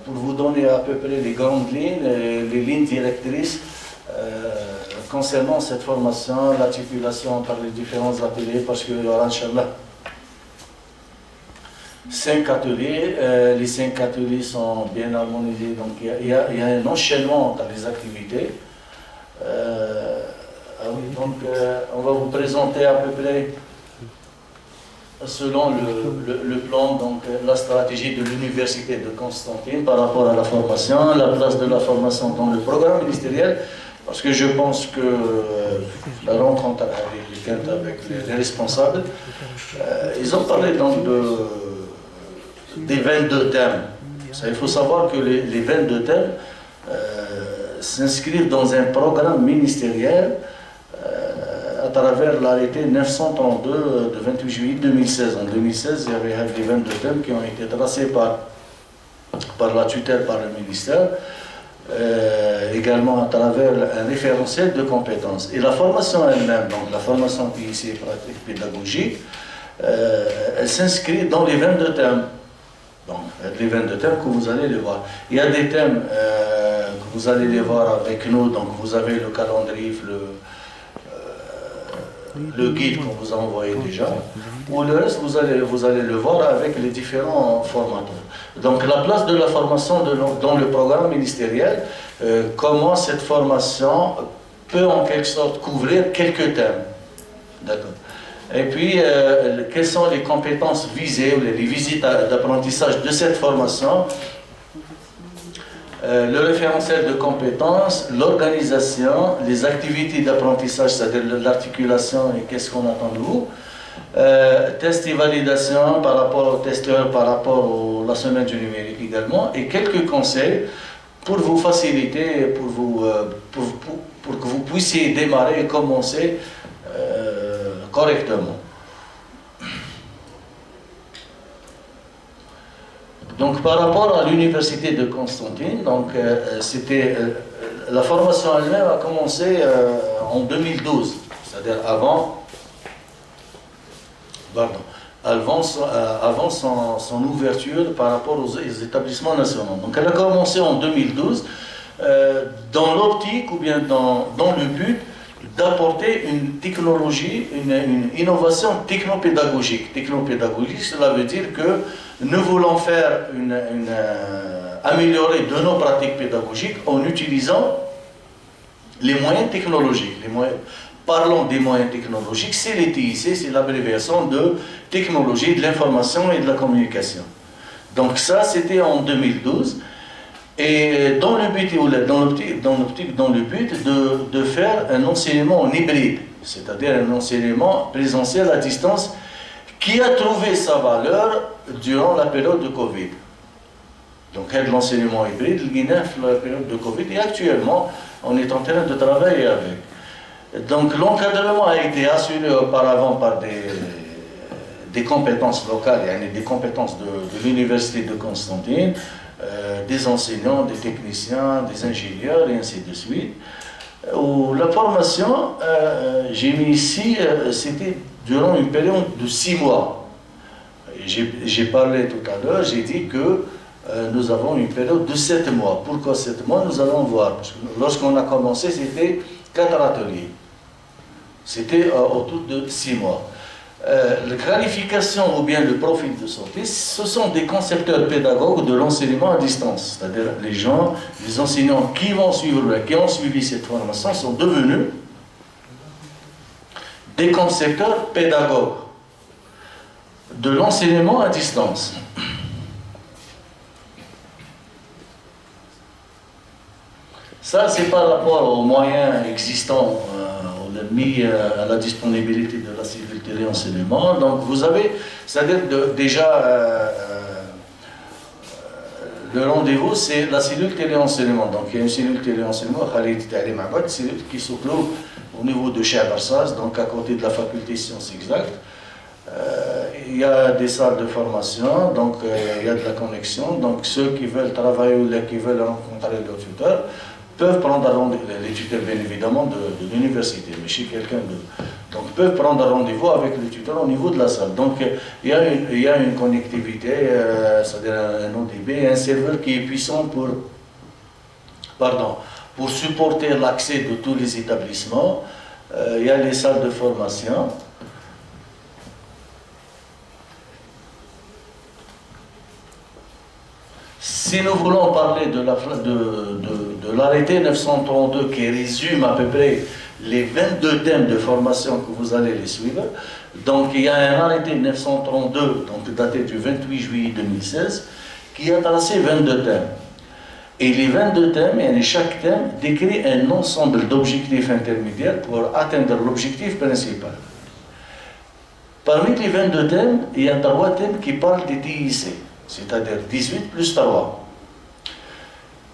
pour vous donner à peu près les grandes lignes, les lignes directrices concernant cette formation, l'articulation par les différents ateliers, parce qu'il y aura, Inch'Allah, 5 ateliers. Les 5 ateliers sont bien harmonisés, donc il y a un enchaînement dans les activités. On va vous présenter à peu près, selon le plan, donc la stratégie de l'Université de Constantine par rapport à la formation, la place de la formation dans le programme ministériel, parce que je pense que la rencontre avec les responsables, ils ont parlé donc des 22 thèmes. Il faut savoir que les 22 thèmes s'inscrivent dans un programme ministériel à travers l'arrêté 932 de 28 juillet 2016. En 2016, il y avait les 22 thèmes qui ont été tracés par la tutelle, par le ministère, également à travers un référentiel de compétences. Et la formation elle-même, donc la formation PIC pratique pédagogique, elle s'inscrit dans les 22 thèmes. Donc, les 22 thèmes que vous allez les voir. Il y a des thèmes que vous allez les voir avec nous, donc vous avez le calendrier, le guide qu'on vous a envoyé déjà, ou le reste, vous allez le voir avec les différents formateurs. Donc la place de la formation dans le programme ministériel, comment cette formation peut en quelque sorte couvrir quelques thèmes. D'accord. Et puis, quelles sont les compétences visées, ou les visites d'apprentissage de cette formation, le référentiel de compétences, l'organisation, les activités d'apprentissage, c'est-à-dire l'articulation et qu'est-ce qu'on attend de vous, test et validation par rapport aux testeurs, par rapport à la semaine du numérique également, et quelques conseils pour vous faciliter, pour que vous puissiez démarrer et commencer correctement. Donc par rapport à l'université de Constantine, donc la formation elle-même a commencé en 2012, c'est-à-dire avant son ouverture par rapport aux établissements nationaux. Donc elle a commencé en 2012 dans l'optique ou bien dans le but d'apporter une technologie, une innovation technopédagogique. Technopédagogique, cela veut dire que nous voulons faire améliorer de nos pratiques pédagogiques en utilisant les moyens technologiques. Parlons des moyens technologiques, c'est les TIC, c'est l'abréviation de technologie de l'information et de la communication. Donc ça, c'était en 2012. Et dans le but de faire un enseignement en hybride, c'est-à-dire un enseignement présentiel à distance qui a trouvé sa valeur durant la période de Covid. Donc, l'enseignement hybride, la période de Covid, et actuellement, on est en train de travailler avec. Donc, l'encadrement a été assuré auparavant par des compétences locales, des compétences de l'Université de Constantine, des enseignants, des techniciens, des ingénieurs, et ainsi de suite. La formation, j'ai mis ici, c'était durant une période de 6 mois. J'ai parlé tout à l'heure, j'ai dit que nous avons une période de 7 mois. Pourquoi 7 mois? Nous allons voir. Parce que lorsqu'on a commencé, c'était 4 ateliers. C'était autour de 6 mois. La qualification ou bien le profil de sortie, ce sont des concepteurs pédagogues de l'enseignement à distance. C'est-à-dire les enseignants qui ont suivi cette formation sont devenus des concepteurs pédagogues de l'enseignement à distance. Ça, c'est par rapport aux moyens existants mis à la disponibilité de la cellule téléenseignement. Donc vous avez, c'est-à-dire déjà le rendez-vous, c'est la cellule téléenseignement. Donc il y a une cellule téléenseignement, cellule qui se trouve au niveau de Cheikh Barsas, donc à côté de la faculté sciences exactes. Il y a des salles de formation, donc il y a de la connexion. Donc ceux qui veulent travailler ou qui veulent rencontrer leur tuteur peuvent prendre un rendez-vous, les tuteurs bien évidemment de l'université, mais chez quelqu'un donc peuvent prendre un rendez-vous avec le tuteur au niveau de la salle. Donc il y a une connectivité, c'est-à-dire un ODB, un serveur qui est puissant pour supporter l'accès de tous les établissements. Il y a les salles de formation. Si nous voulons parler de l'arrêté 932 qui résume à peu près les 22 thèmes de formation que vous allez les suivre, donc il y a un arrêté 932 donc daté du 28 juillet 2016 qui a tracé 22 thèmes. Et les 22 thèmes, et chaque thème décrit un ensemble d'objectifs intermédiaires pour atteindre l'objectif principal. Parmi les 22 thèmes, il y a 3 thèmes qui parlent des TIC, c'est-à-dire 18 plus 3.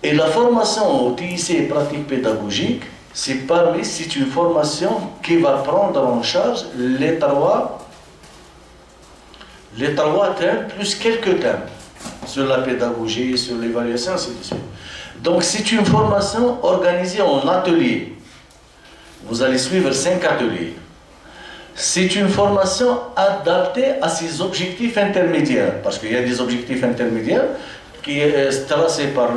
Et la formation au TIC pratique pédagogique, c'est une formation qui va prendre en charge les trois thèmes plus quelques thèmes sur la pédagogie, sur l'évaluation, ainsi de suite. Donc c'est une formation organisée en ateliers. Vous allez suivre 5 ateliers. C'est une formation adaptée à ces objectifs intermédiaires, parce qu'il y a des objectifs intermédiaires qui est tracé par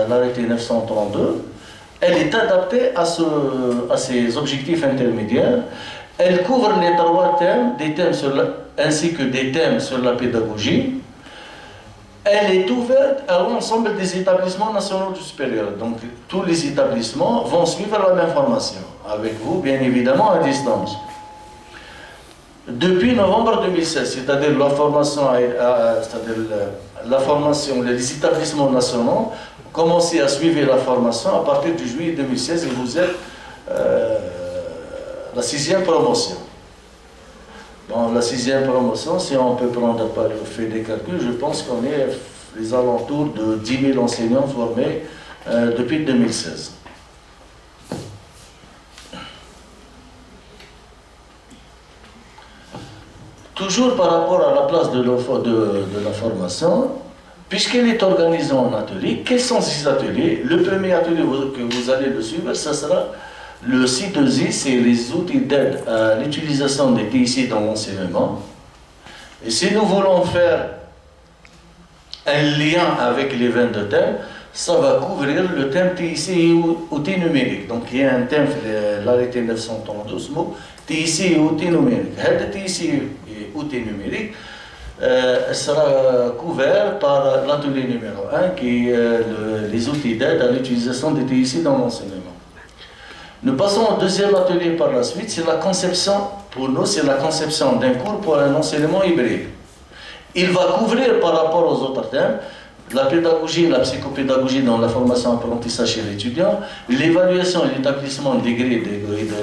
l'arrêté 932. Elle est adaptée à ces objectifs intermédiaires. Elle couvre les 3 thèmes, ainsi que des thèmes sur la pédagogie. Elle est ouverte à l'ensemble des établissements nationaux du supérieur. Donc, tous les établissements vont suivre la même formation, avec vous, bien évidemment, à distance. Depuis novembre 2016, c'est-à-dire la formation, les établissements nationaux ont commencé à suivre la formation à partir du juillet 2016 et vous êtes la 6e promotion. Dans la 6e promotion, si on peut prendre par le fait des calculs, je pense qu'on est les alentours de 10 000 enseignants formés depuis 2016. Toujours par rapport à la place de la formation, puisqu'elle est organisée en ateliers, quels sont ces ateliers? Le premier atelier que vous allez le suivre, ce sera le C2I, c'est les outils d'aide à l'utilisation des TIC dans l'enseignement. Et si nous voulons faire un lien avec les 22 thèmes, ça va couvrir le thème TIC et outils numériques. Donc il y a un thème, l'arrêté 932 mots, TIC et outils numériques. Le TIC et outils numériques sera couvert par l'atelier numéro 1 qui est les outils d'aide à l'utilisation des TIC dans l'enseignement. Nous passons au deuxième atelier par la suite, c'est la conception, pour nous, c'est la conception d'un cours pour un enseignement hybride. Il va couvrir par rapport aux autres thèmes, la pédagogie, la psychopédagogie dans la formation apprentissage chez l'étudiant, l'évaluation et l'établissement des degrés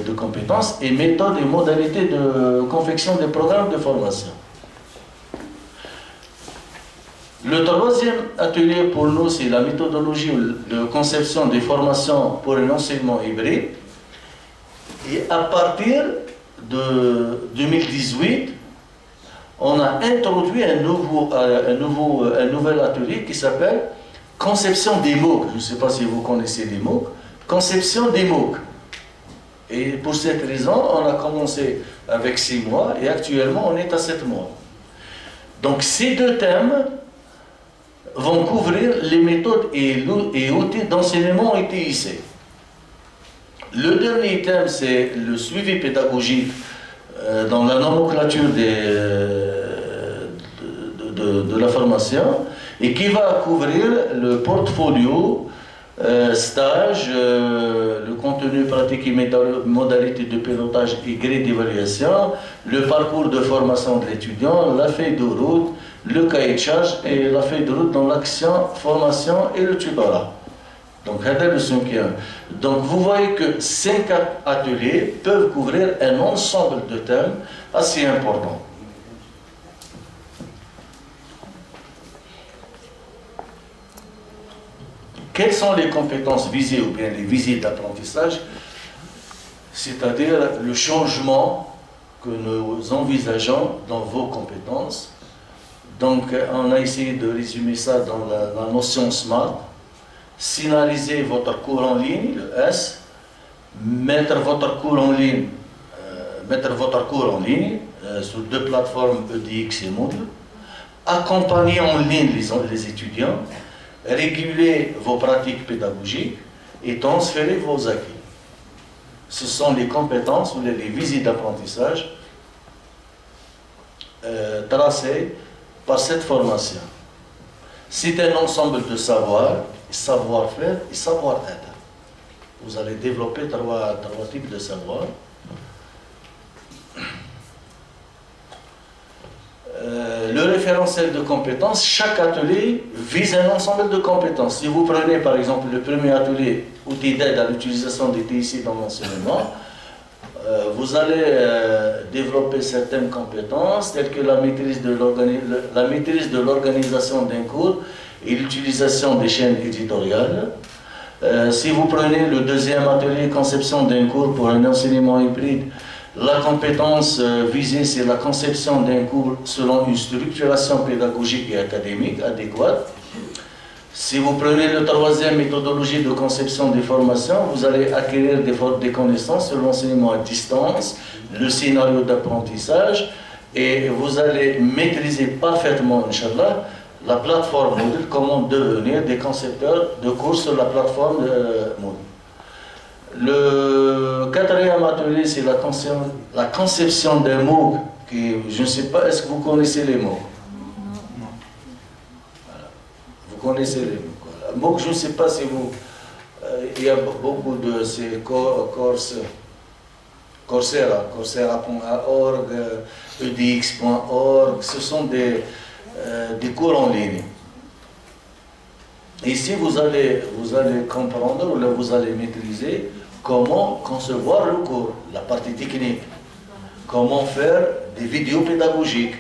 de compétences et méthodes et modalités de confection des programmes de formation. Le troisième atelier pour nous, c'est la méthodologie de conception des formations pour un enseignement hybride. Et à partir de 2018, on a introduit un nouvel atelier qui s'appelle conception des MOOC. Je ne sais pas si vous connaissez les MOOC. Conception des MOOC. Et pour cette raison, on a commencé avec 6 mois et actuellement on est à 7 mois. Donc ces 2 thèmes vont couvrir les méthodes et outils d'enseignement et TIC. Le dernier thème, c'est le suivi pédagogique dans la nomenclature de la formation et qui va couvrir le portfolio, stage, le contenu pratique et modalité de pilotage et grille d'évaluation, le parcours de formation de l'étudiant, la feuille de route, le cahier de charge et la feuille de route dans l'action, formation et le tutorat. Donc, donc vous voyez que 5 ateliers peuvent couvrir un ensemble de thèmes assez importants. Quelles sont les compétences visées ou bien les visées d'apprentissage? C'est-à-dire le changement que nous envisageons dans vos compétences. Donc on a essayé de résumer ça dans la notion SMART. finaliser votre cours en ligne, le S, mettre votre cours en ligne, sur 2 plateformes EDX et Moodle, accompagner en ligne les étudiants, réguler vos pratiques pédagogiques et transférer vos acquis. Ce sont les compétences ou les visites d'apprentissage tracées par cette formation. C'est un ensemble de savoir-faire et savoir-être. Vous allez développer trois types de savoir. Le référentiel de compétences, chaque atelier vise un ensemble de compétences. Si vous prenez par exemple le premier atelier, outils d'aide à l'utilisation des TIC dans l'enseignement, vous allez développer certaines compétences telles que la maîtrise de l'organisation d'un cours et l'utilisation des chaînes éditoriales. Si vous prenez le deuxième atelier, conception d'un cours pour un enseignement hybride, la compétence visée, c'est la conception d'un cours selon une structuration pédagogique et académique adéquate. Si vous prenez le troisième, méthodologie de conception des formations, vous allez acquérir des connaissances sur l'enseignement à distance, le scénario d'apprentissage, et vous allez maîtriser parfaitement, Inch'Allah, la plateforme Moodle, comment devenir des concepteurs de cours sur la plateforme Moodle. Le quatrième atelier, c'est la conception d'un MOOC. Je ne sais pas, est-ce que vous connaissez les MOOC? Non. Voilà. Vous connaissez les MOOC. Voilà. MOOC, je ne sais pas si vous... il y a beaucoup de ces Coursera.org, edx.org, ce sont des cours en ligne. Ici, vous allez comprendre, ou vous allez maîtriser comment concevoir le cours, la partie technique, comment faire des vidéos pédagogiques,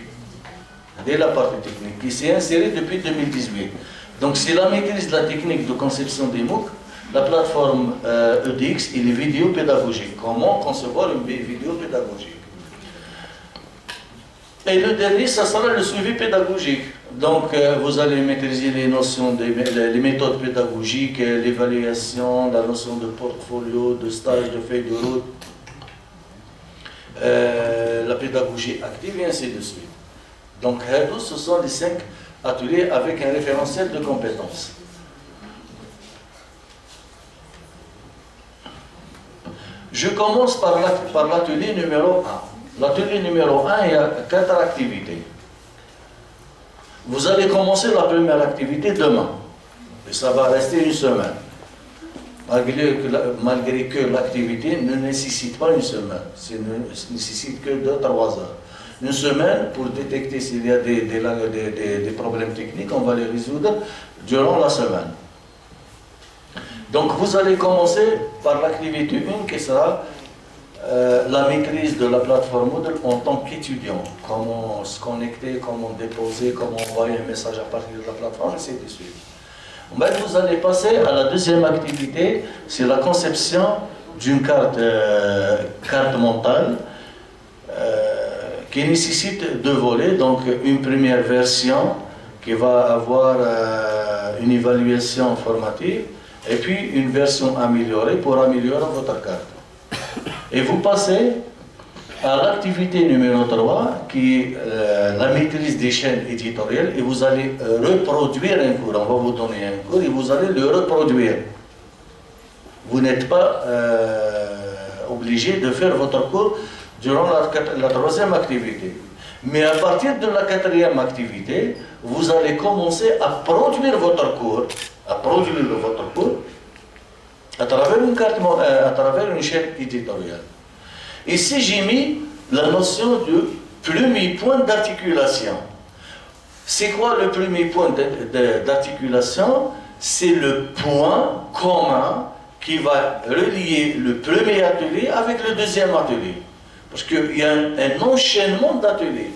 dès la partie technique, qui s'est insérée depuis 2018. Donc, c'est la maîtrise de la technique de conception des MOOC, la plateforme EDX et les vidéos pédagogiques. Comment concevoir une vidéo pédagogique. Et le dernier, ça sera le suivi pédagogique. Donc, vous allez maîtriser les notions, les méthodes pédagogiques, l'évaluation, la notion de portfolio, de stage, de feuille de route, la pédagogie active et ainsi de suite. Donc, ce sont les 5 ateliers avec un référentiel de compétences. Je commence par l'atelier numéro 1. L'atelier numéro 1, il y a 4 activités. Vous allez commencer la première activité demain. Et ça va rester une semaine. Malgré que l'activité ne nécessite pas une semaine. Ça ne nécessite que 2-3 heures. Une semaine pour détecter s'il y a des problèmes techniques, on va les résoudre durant la semaine. Donc vous allez commencer par l'activité 1 qui sera la maîtrise de la plateforme Moodle en tant qu'étudiant. Comment se connecter, comment déposer, comment envoyer un message à partir de la plateforme, et ainsi de suite. Vous allez passer à la deuxième activité, c'est la conception d'une carte mentale qui nécessite 2 volets. Donc une première version qui va avoir une évaluation formative et puis une version améliorée pour améliorer votre carte. Et vous passez à l'activité numéro 3 qui est la maîtrise des chaînes éditoriales et vous allez reproduire un cours. On va vous donner un cours et vous allez le reproduire. Vous n'êtes pas obligé de faire votre cours durant la troisième activité. Mais à partir de la quatrième activité, vous allez commencer à produire votre cours, à travers une chaîne éditoriale. Ici, j'ai mis la notion de premier point d'articulation. C'est quoi le premier point d'articulation? C'est le point commun qui va relier le premier atelier avec le deuxième atelier. Parce qu'il y a un enchaînement d'ateliers.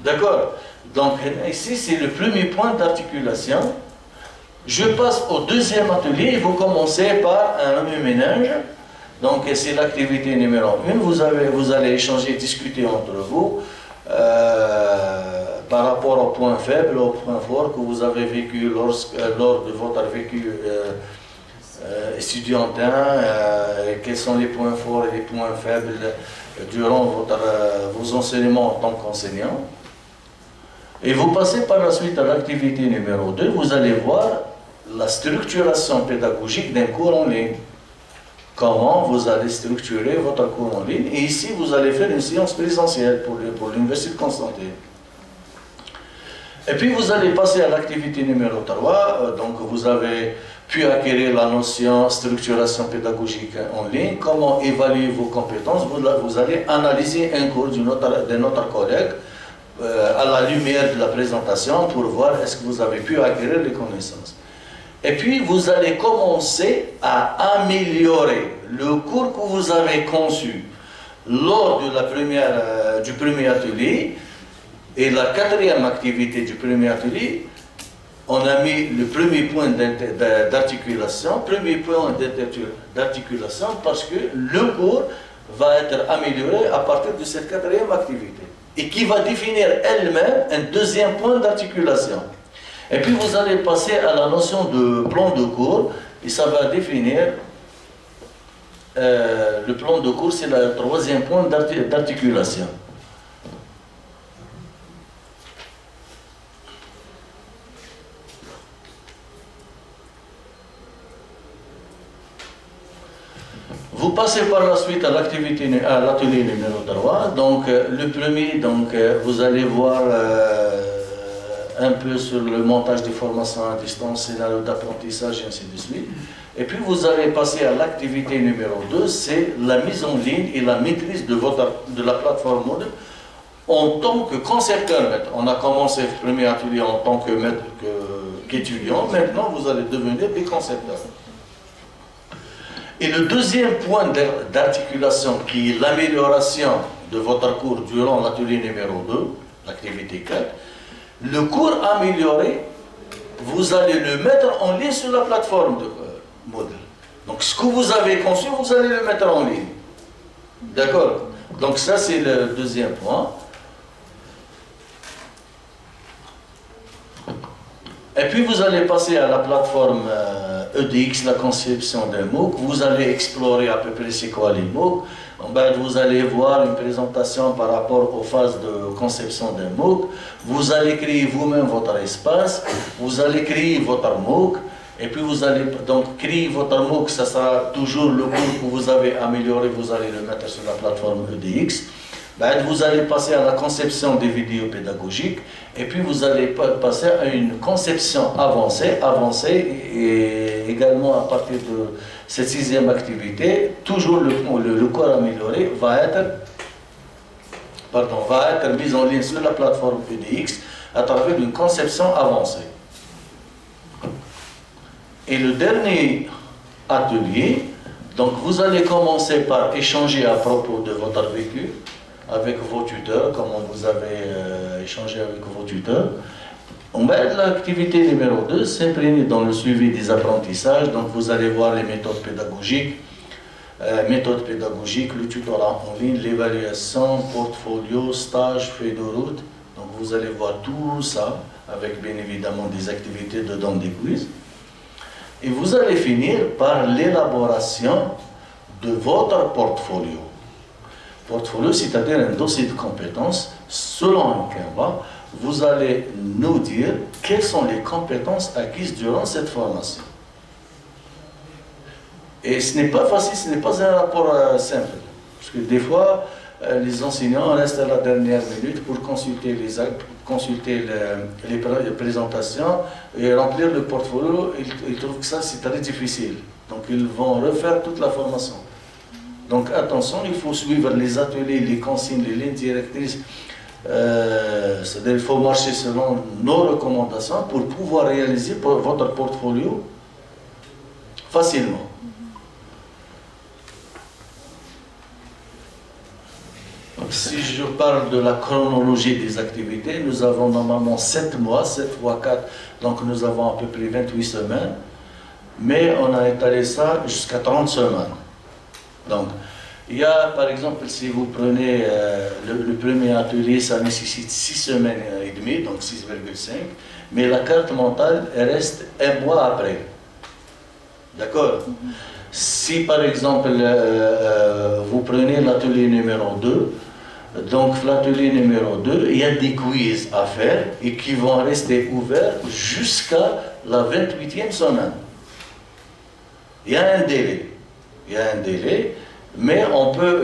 D'accord? Donc ici, c'est le premier point d'articulation. Je passe au deuxième atelier et vous commencez par un remue-ménage. Donc c'est l'activité numéro 1. Vous allez échanger, discuter entre vous, par rapport au point faible, au point fort que vous avez vécu lors de votre vécu étudiantin, quels sont les points forts et les points faibles durant vos enseignements en tant qu'enseignant. Et vous passez par la suite à l'activité numéro 2, vous allez voir la structuration pédagogique d'un cours en ligne. Comment vous allez structurer votre cours en ligne. Et ici, vous allez faire une séance présentielle pour l'Université de Constantine. Et puis, vous allez passer à l'activité numéro 3. Donc, vous avez pu acquérir la notion structuration pédagogique en ligne. Comment évaluer vos compétences. Vous allez analyser un cours de notre collègue à la lumière de la présentation pour voir est-ce que vous avez pu acquérir les connaissances. Et puis, vous allez commencer à améliorer le cours que vous avez conçu lors de du premier atelier. Et la quatrième activité du premier atelier, on a mis le premier point d'articulation, parce que le cours va être amélioré à partir de cette quatrième activité. Et qui va définir elle-même un deuxième point d'articulation. Et puis vous allez passer à la notion de plan de cours, et ça va définir, le plan de cours, c'est le troisième point d'articulation. Vous passez par la suite à l'atelier numéro 3. Donc, le premier, vous allez voir un peu sur le montage des formations à distance, scénario d'apprentissage et ainsi de suite. Et puis, vous allez passer à l'activité numéro 2, c'est la mise en ligne et la maîtrise de la plateforme Moodle en tant que concepteur. On a commencé le premier atelier en tant qu'étudiant. Maintenant, vous allez devenir des concepteurs. Et le deuxième point d'articulation, qui est l'amélioration de votre cours durant l'atelier numéro 2, l'activité 4, le cours amélioré, vous allez le mettre en ligne sur la plateforme de Moodle. Donc ce que vous avez conçu, vous allez le mettre en ligne. D'accord? Donc ça, c'est le deuxième point. Et puis vous allez passer à la plateforme EDX, la conception d'un MOOC. Vous allez explorer à peu près c'est quoi les MOOC. Vous allez voir une présentation par rapport aux phases de conception d'un MOOC. Vous allez créer vous-même votre espace. Vous allez créer votre MOOC. Et puis vous allez donc créer votre MOOC. Ça sera toujours le cours que vous avez amélioré. Vous allez le mettre sur la plateforme EDX. Vous allez passer à la conception des vidéos pédagogiques et puis vous allez passer à une conception avancée et également à partir de cette sixième activité, toujours le cours amélioré va être mis en ligne sur la plateforme EDX à travers une conception avancée. Et le dernier atelier, donc vous allez commencer par échanger à propos de votre vécu avec vos tuteurs, comment vous avez échangé avec vos tuteurs. L'activité numéro 2 s'imprègne dans le suivi des apprentissages. Donc vous allez voir les méthodes pédagogiques, le tutorat en ligne, l'évaluation, portfolio, stage, feuille de route. Donc vous allez voir tout ça, avec bien évidemment des activités dedans des quiz. Et vous allez finir par l'élaboration de votre portfolio. Portfolio, c'est-à-dire un dossier de compétences selon un Canva. Vous allez nous dire quelles sont les compétences acquises durant cette formation. Et ce n'est pas facile, ce n'est pas un rapport simple. Parce que des fois, les enseignants restent à la dernière minute pour consulter les présentations et remplir le portfolio. Ils trouvent que ça, c'est très difficile. Donc, ils vont refaire toute la formation. Donc attention, il faut suivre les ateliers, les consignes, les lignes directrices. C'est-à-dire qu'il faut marcher selon nos recommandations pour pouvoir réaliser votre portfolio facilement. Donc, si je parle de la chronologie des activités, nous avons normalement 7 mois, 7 fois 4, donc nous avons à peu près 28 semaines, mais on a étalé ça jusqu'à 30 semaines. Donc, Il y a, par exemple, si vous prenez le premier atelier, ça nécessite 6 semaines et demie, donc 6,5, mais la carte mentale, elle reste un mois après. D'accord? Si, par exemple, vous prenez l'atelier numéro 2, donc l'atelier numéro 2, il y a des quiz à faire et qui vont rester ouverts jusqu'à la 28e semaine. Il y a un délai. Il y a un délai, mais on peut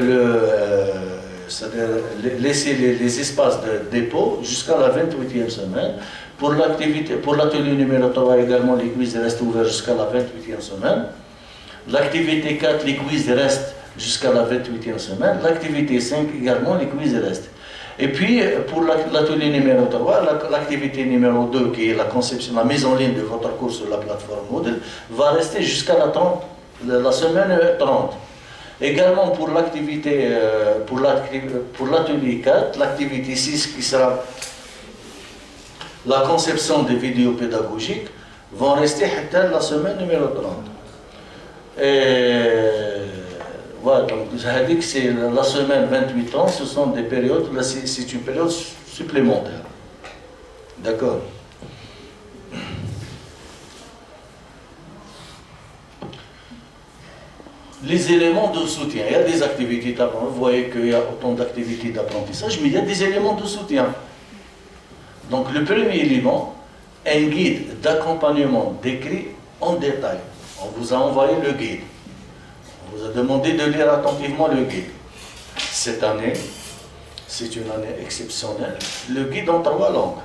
laisser les espaces de dépôt jusqu'à la 28e semaine. Pour l'atelier numéro 3 également, les quiz restent ouverts jusqu'à la 28e semaine. L'activité 4, les quiz restent jusqu'à la 28e semaine. L'activité 5 également, les quiz restent. Et puis, pour l'atelier numéro 3, l'activité numéro 2, qui est la conception, la mise en ligne de votre cours sur la plateforme Moodle, va rester jusqu'à la semaine 30. Également pour l'activité, pour l'atelier 4, l'activité 6 qui sera la conception des vidéos pédagogiques, vont rester jusqu'à la semaine numéro 30. Et voilà, donc c'est la semaine 28 ans, ce sont des périodes, là c'est une période supplémentaire. D'accord? Les éléments de soutien, il y a des activités d'apprentissage, vous voyez qu'il y a autant d'activités d'apprentissage, mais il y a des éléments de soutien. Donc le premier élément, un guide d'accompagnement décrit en détail. On vous a envoyé le guide. On vous a demandé de lire attentivement le guide. Cette année, c'est une année exceptionnelle. Le guide en 3 langues.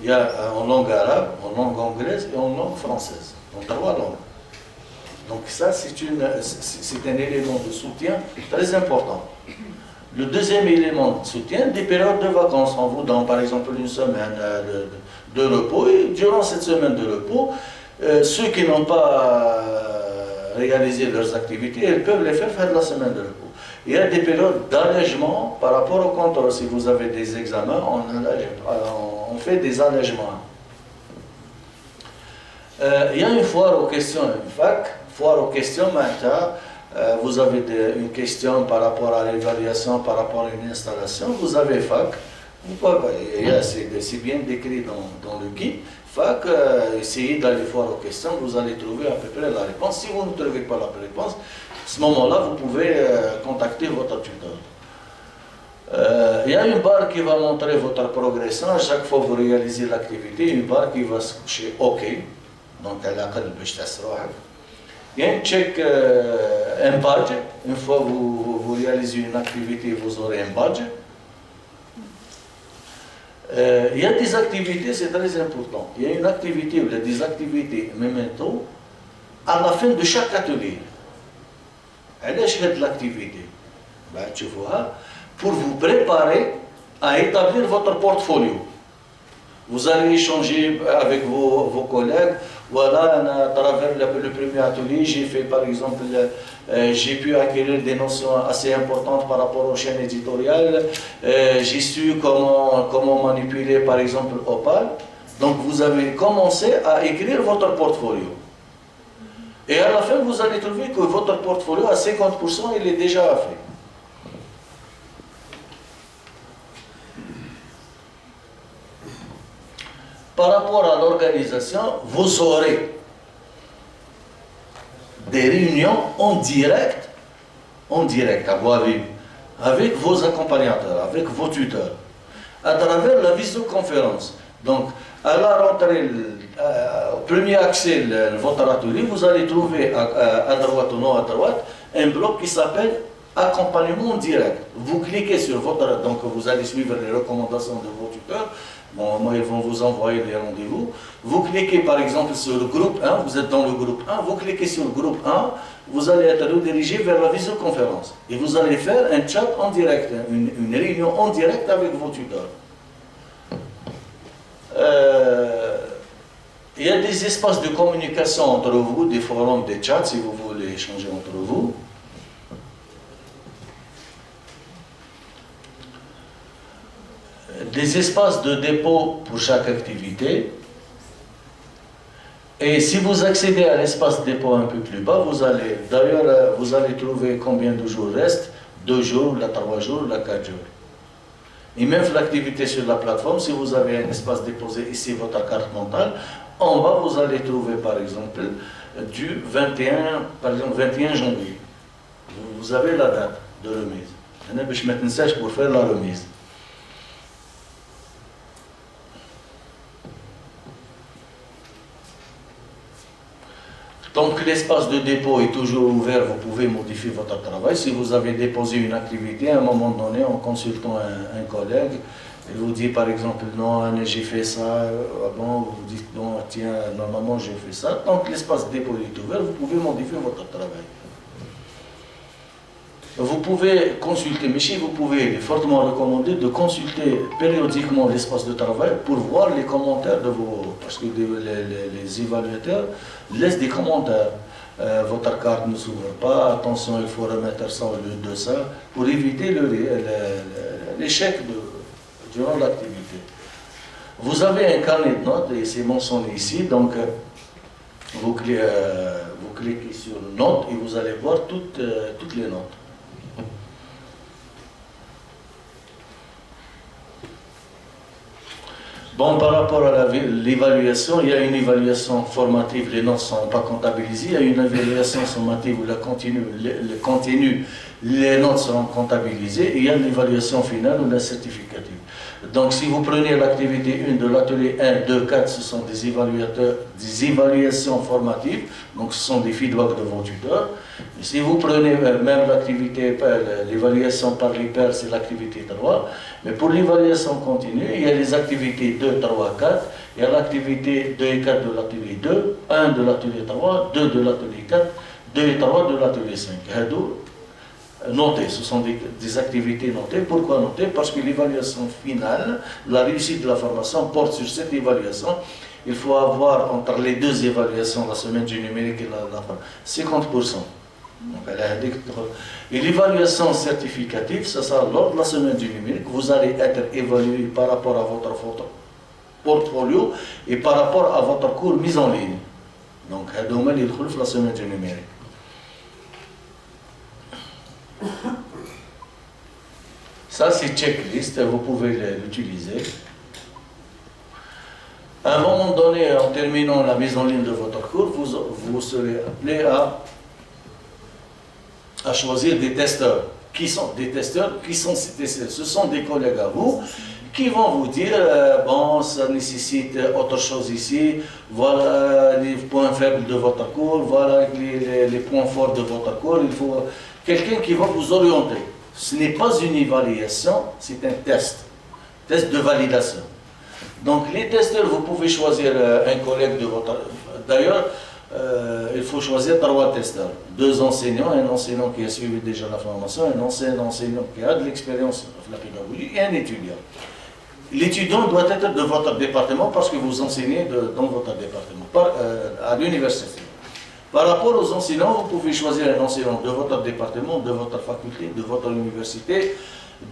Il y a en langue arabe, en langue anglaise et en langue française. En 3 langues. Donc ça, c'est un élément de soutien très important. Le deuxième élément de soutien, des périodes de vacances. On vous donne par exemple une semaine de repos. Et durant cette semaine de repos, ceux qui n'ont pas réalisé leurs activités, ils peuvent les faire de la semaine de repos. Il y a des périodes d'allègement par rapport au contrôle. Si vous avez des examens, on fait des allègements. Il y a une foire aux questions, une fac. Foire aux questions, maintenant, vous avez une question par rapport à l'évaluation, par rapport à une installation, vous avez fac, c'est bien décrit dans le guide, fac, essayez d'aller foire aux questions, vous allez trouver à peu près la réponse. Si vous ne trouvez pas la réponse, à ce moment-là, vous pouvez contacter votre tuteur. Il y a une barre qui va montrer votre progression, à chaque fois que vous réalisez l'activité, une barre qui va se coucher OK, donc elle a il y a un check, un badge. Une fois que vous réalisez une activité, vous aurez un badge. Il y a des activités, c'est très important. Il y a une activité ou des activités memento à la fin de chaque atelier. Elle est de l'activité. Ben, tu vois, pour vous préparer à établir votre portfolio. Vous allez échanger avec vos collègues. Voilà, à travers le premier atelier, j'ai fait par exemple, j'ai pu acquérir des notions assez importantes par rapport aux chaînes éditoriales. J'ai su comment manipuler par exemple Opal. Donc vous avez commencé à écrire votre portfolio. Et à la fin, vous allez trouver que votre portfolio, à 50%, il est déjà fait. Par rapport à l'organisation, vous aurez des réunions en direct à voix vive, avec vos accompagnateurs, avec vos tuteurs, à travers la visioconférence. Donc, à la rentrée, au premier accès de votre atelier, vous allez trouver à droite ou non à droite un bloc qui s'appelle accompagnement direct. Vous cliquez sur votre, donc vous allez suivre les recommandations de vos tuteurs. Bon, moi, ils vont vous envoyer des rendez-vous. Vous cliquez par exemple sur le groupe 1, vous êtes dans le groupe 1, vous cliquez sur le groupe 1, vous allez être redirigé vers la visioconférence. Et vous allez faire un chat en direct, une réunion en direct avec vos tuteurs. Il y a des espaces de communication entre vous, des forums, des chats, si vous voulez échanger entre vous. Des espaces de dépôt pour chaque activité Et si vous accédez à l'espace dépôt un peu plus bas, vous allez, d'ailleurs, vous allez trouver combien de jours reste, 2 jours, là 3 jours, là 4 jours. Et même l'activité sur la plateforme, si vous avez un espace déposé ici, votre carte mentale, en bas, vous allez trouver par exemple du 21, par exemple 21 janvier. Vous avez la date de remise. Je vais mettre une pour faire la remise. Donc l'espace de dépôt est toujours ouvert, vous pouvez modifier votre travail. Si vous avez déposé une activité, à un moment donné, en consultant un collègue, il vous dit par exemple, non, j'ai fait ça, bon, vous dites, non, tiens, normalement j'ai fait ça. Tant que l'espace de dépôt est ouvert, vous pouvez modifier votre travail. Vous pouvez consulter, mais si vous pouvez, il est fortement recommandé de consulter périodiquement l'espace de travail pour voir les commentaires de vos... Parce que les évaluateurs laissent des commentaires. Votre carte ne s'ouvre pas, attention, il faut remettre ça au lieu de ça, pour éviter l'échec durant l'activité. Vous avez un carnet de notes, et c'est mentionné ici, donc vous cliquez sur Notes et vous allez voir toutes les notes. Bon, par rapport à l'évaluation, il y a une évaluation formative, les notes ne sont pas comptabilisées, il y a une évaluation formative où le contenu, les notes seront comptabilisées, et il y a une évaluation finale ou la certificative. Donc si vous prenez l'activité 1 de l'atelier 1, 2, 4, ce sont des évaluations formatives, donc ce sont des feedbacks de vos tuteurs. Et si vous prenez même l'activité, l'évaluation par les pairs, c'est l'activité 3. Mais pour l'évaluation continue, il y a les activités 2, 3, 4. Il y a l'activité 2 et 4 de l'atelier 2, 1 de l'atelier 3, 2 de l'atelier 4, 2 et 3 de l'atelier 5. Notées, ce sont des activités notées. Pourquoi notées? Parce que l'évaluation finale, la réussite de la formation porte sur cette évaluation. Il faut avoir entre les deux évaluations, la semaine du numérique et la 50%. Et l'évaluation certificative, ça sera lors de la semaine du numérique, vous allez être évalué par rapport à votre portfolio et par rapport à votre cours mis en ligne. Donc, il la semaine du numérique. Ça, c'est checklist, vous pouvez l'utiliser. À un moment donné, en terminant la mise en ligne de votre cours, vous serez appelé à choisir des testeurs. Qui sont ces testeurs? Ce sont des collègues à vous qui vont vous dire bon, ça nécessite autre chose ici, voilà les points faibles de votre cours, voilà les points forts de votre cours. Il faut quelqu'un qui va vous orienter. Ce n'est pas une évaluation, c'est un test de validation. Donc les testeurs, vous pouvez choisir un collègue de votre... D'ailleurs, il faut choisir 3 testeurs. 2 enseignants, un enseignant qui a suivi déjà la formation, un enseignant qui a de l'expérience de la pédagogie et un étudiant. L'étudiant doit être de votre département parce que vous enseignez dans votre département, à l'université. Par rapport aux enseignants, vous pouvez choisir un enseignant de votre département, de votre faculté, de votre université,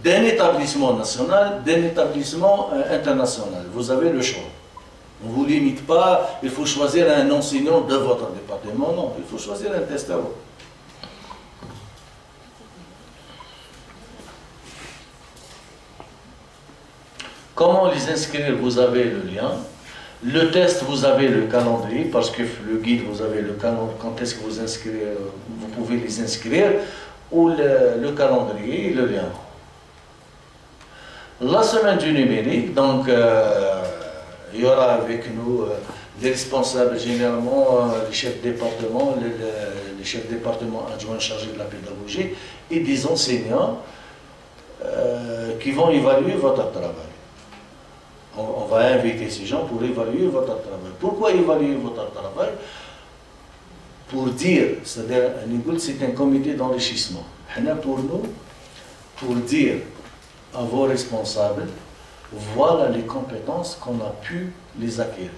d'un établissement national, d'un établissement international. Vous avez le choix. On ne vous limite pas, il faut choisir un enseignant de votre département. Non, il faut choisir un testeur. Comment les inscrire? Vous avez le lien. Le test, vous avez le calendrier, parce que le guide, vous avez le calendrier, quand est-ce que vous inscrivez, vous pouvez les inscrire, ou le calendrier et le lien. La semaine du numérique, donc il y aura avec nous les responsables généralement, les chefs de département, les chefs de département adjoints chargés de la pédagogie et des enseignants qui vont évaluer votre travail. On va inviter ces gens pour évaluer votre travail. Pourquoi évaluer votre travail? Pour dire, c'est-à-dire, c'est un comité d'enrichissement. Pour nous, pour dire à vos responsables, voilà les compétences qu'on a pu les acquérir.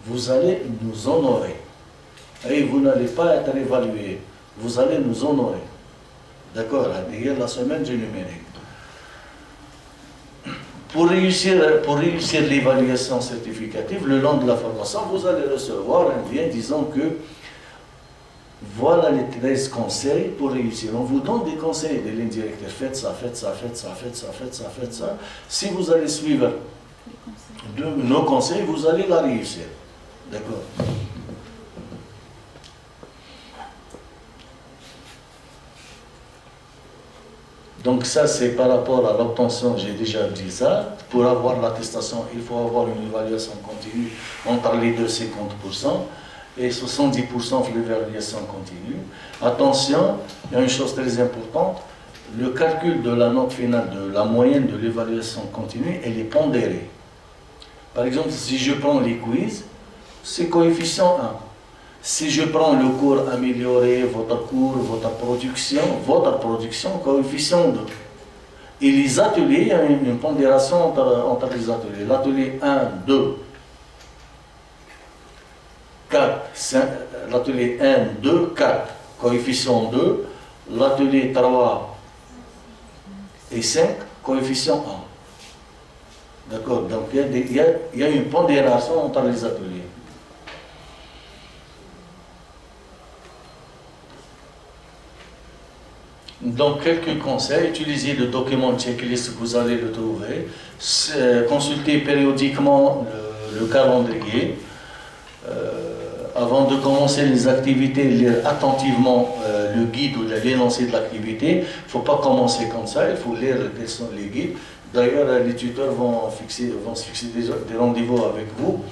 Vous allez nous honorer. Et vous n'allez pas être évalué. Vous allez nous honorer. D'accord? Il y a la semaine du numérique. Pour réussir l'évaluation certificative, le long de la formation, vous allez recevoir un lien disant que voilà les 13 conseils pour réussir. On vous donne des conseils, des lignes directrices. Faites ça, faites ça, faites ça, faites ça, faites ça, faites ça. Si vous allez suivre nos conseils, vous allez la réussir. D'accord? Donc ça, c'est par rapport à l'obtention, j'ai déjà dit ça. Pour avoir l'attestation, il faut avoir une évaluation continue entre les deux 50% et 70% pour l'évaluation continue. Attention, il y a une chose très importante, le calcul de la note finale, de la moyenne de l'évaluation continue, elle est pondérée. Par exemple, si je prends les quiz, c'est coefficient 1. Si je prends le cours amélioré, votre cours, votre production, coefficient 2. Et les ateliers, il y a une pondération entre les ateliers. L'atelier 1, 2, 4, 5, l'atelier 1, 2, 4, coefficient 2. L'atelier 3 et 5, coefficient 1. D'accord? Donc il y a une pondération entre les ateliers. Donc, quelques conseils, utilisez le document checklist, vous allez le trouver. Consultez périodiquement le calendrier. Avant de commencer les activités, lire attentivement le guide ou l'énoncé de l'activité. Il ne faut pas commencer comme ça, il faut lire quels sont les guides. D'ailleurs, les tuteurs vont se fixer des rendez-vous avec vous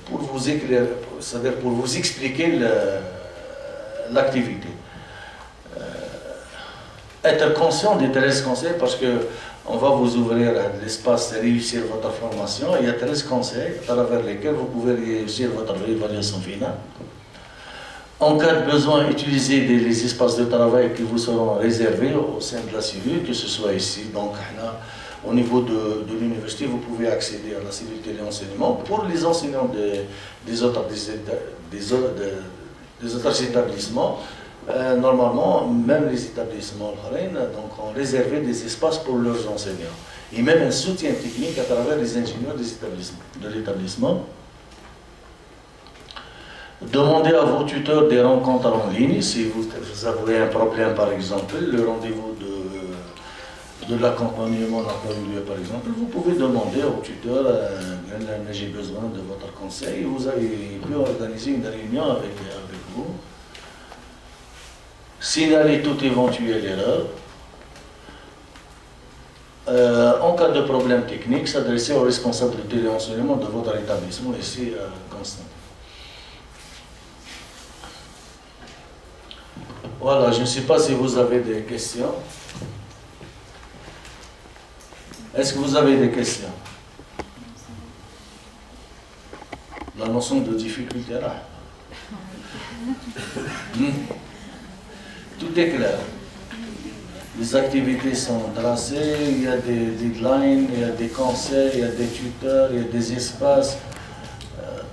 pour vous éclairer, c'est-à-dire pour vous expliquer l'activité. Être conscient des 13 conseils parce qu'on va vous ouvrir l'espace de réussir votre formation. Il y a 13 conseils à travers lesquels vous pouvez réussir votre évaluation finale. En cas de besoin, utilisez les espaces de travail qui vous seront réservés au sein de la cellule, que ce soit ici. Donc, là, au niveau de l'université, vous pouvez accéder à la cellule téléenseignement. Pour les enseignants des autres établissements, normalement, même les établissements ont réservé des espaces pour leurs enseignants. Et même un soutien technique à travers les ingénieurs de l'établissement. Demandez à vos tuteurs des rencontres en ligne. Si vous avez un problème, par exemple, le rendez-vous de l'accompagnement n'a pas eu lieu, par exemple, vous pouvez demander au tuteur, j'ai besoin de votre conseil, vous avez pu organiser une réunion avec vous. Signaler toute éventuelle erreur. En cas de problème technique, s'adresser au responsable de téléenseignement de votre établissement, ici à Constantine. Voilà, je ne sais pas si vous avez des questions. Est-ce que vous avez des questions? La notion de difficulté là. Tout est clair. Les activités sont tracées, il y a des deadlines, il y a des conseils, il y a des tuteurs, il y a des espaces.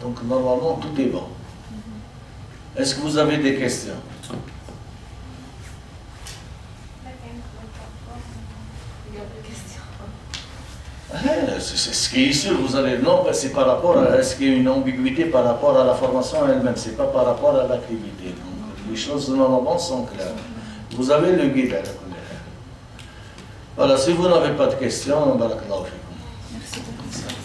Donc normalement, tout est bon. Est-ce que vous avez des questions? C'est ce qui est sûr, vous allez. Non, c'est par rapport à. Est-ce qu'il y a une ambiguïté par rapport à la formation elle-même? C'est pas par rapport à l'activité. Donc les choses normalement sont claires. Vous avez le guide à la couleur. Voilà, si vous n'avez pas de questions, barakallahu fikum. Merci beaucoup.